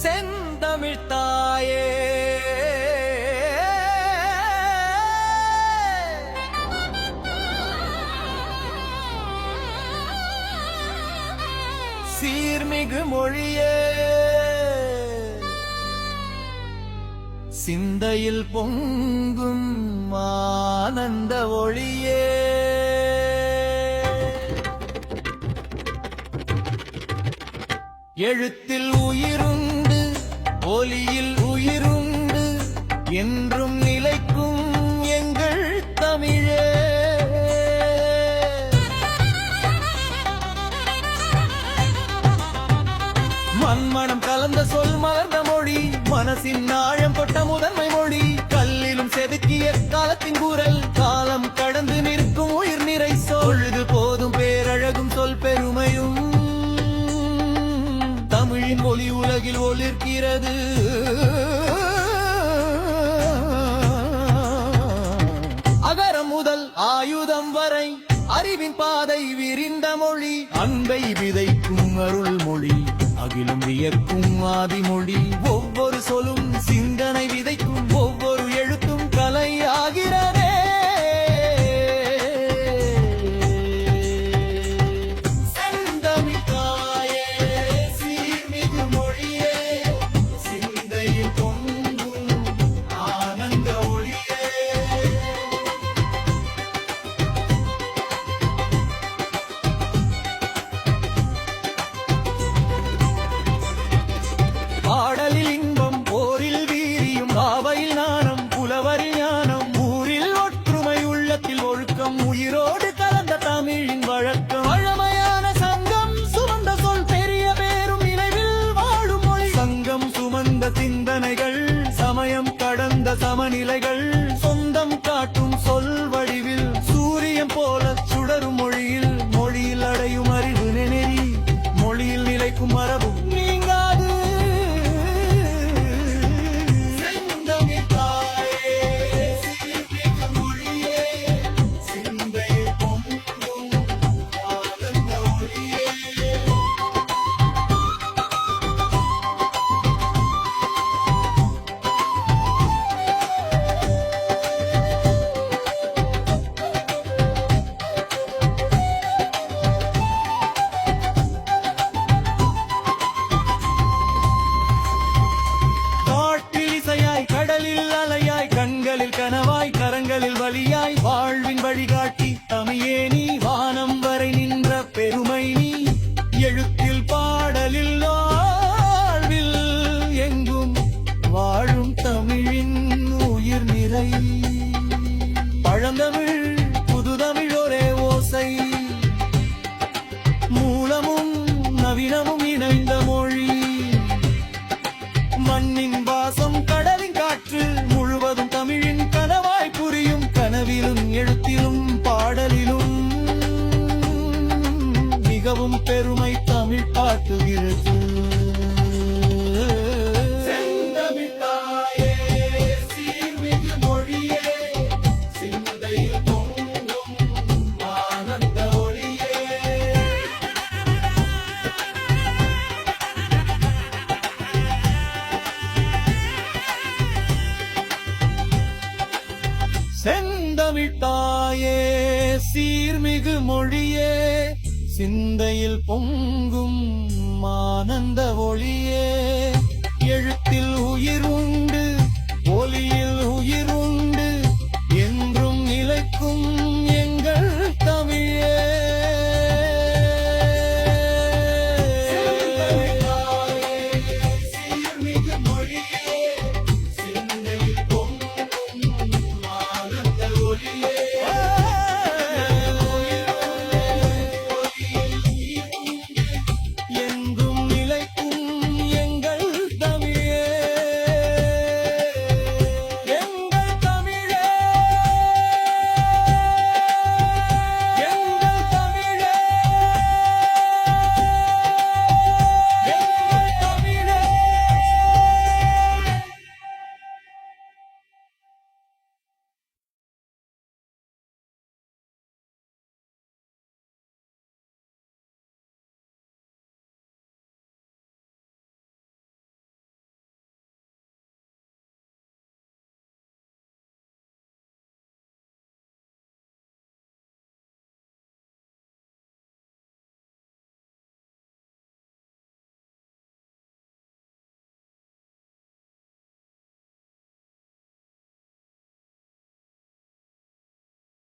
செந்தமிழ் தாயே சீர்மிகு மொழியே சிந்தையில் பொங்கும் ஆனந்த ஒளியே எழுத்தில் உயிருண்டு ஒலியில் உயிருண்டு என்றும் நிலைக்கும் எங்கள் தமிழே மண்மணம் கலந்த சொல் மலர்ந்த மொழி மனசின் ஆழம் தொட்ட முதன்மை மொழி கல்லிலும் செதுக்கிய காலத்தின் குரல் காலம் கடந்து நிற்கும் உயிர் நிறை சொல்லுது போதும் பேரழகும் சொல் பெருமையும் தமிழின் ஒளி உலகில் ஒளிர்கிறது அகரம் முதல் ஆயுதம் வரை அறிவின் பாதை விரிந்த மொழி அன்பை விதைக்கும் அருள் மொழி அகிலும் வியக்கும் ஆதிமொழி ஒவ்வொரு சொல்லும் சிந்தனை விதைக்கும் ஒவ்வொரு எழுத்தும் கலையாகிறதே செந்தமிழ் தாயே சீர்மிகு மொழியே சிந்தையில் பொங்கும் ஆனந்த ஒளியே பாடலில் இன்பம் போரில் வீரியும் பாவையில் நாணம் புலவரில் ஞானம் ஊரில் ஒற்றுமை உள்ளத்தில் ஒழுக்கம் உயிரோடு கலந்த தமிழின் வழக்கம் பழமையான சங்கம் சுமந்த சொல் பெரிய பேரும் நினைவில் வாழும் மொழி சங்கம் சுமந்த சிந்தனைகள் சமயம் கடந்த சமநிலைகள் சொந்தம் காட்டும் சொல் வடிவில் சூரியன் போல சுடரும் மொழியில் மொழியில் அடையும் அறிவு நெறி மொழியில் நிலைக்கும் மரபும் நீங்காது கடலில் அலையாய் கண்களில் கனவாய் கரங்களில் வலியாய் வாழ்வின் வழிகாட்டி தமிழே நீ வானம் வரை நின்ற பெருமை நீ எழுத்தில் பாடலில் வாழ்வில் எங்கும் வாழும் தமிழின் உயிர் நிறை பழந்தமிழ் புதுதமிழ் ஒரே ஓசை மூலமும் நவீனமும் இணைந்த மொழி மண்ணின் வாசம் கடலின் காற்று முழுவதும் தமிழின் கனவாய் புரியும் கனவிலும் எழுத்திலும் பாடலிலும் மிகவும் பெருமை தமிழ் காட்டுகிறது செந்தமிழ் தாயே சீர்மிகு மொழியே சிந்தையில் பொங்கும் ஆனந்த ஒளியே செந்தமிழ் தாயே சீர்மிகு மொழியே சிந்தையில் பொங்கும் ஆனந்த ஒளியே எழுத்தில் உயிர் உண்டு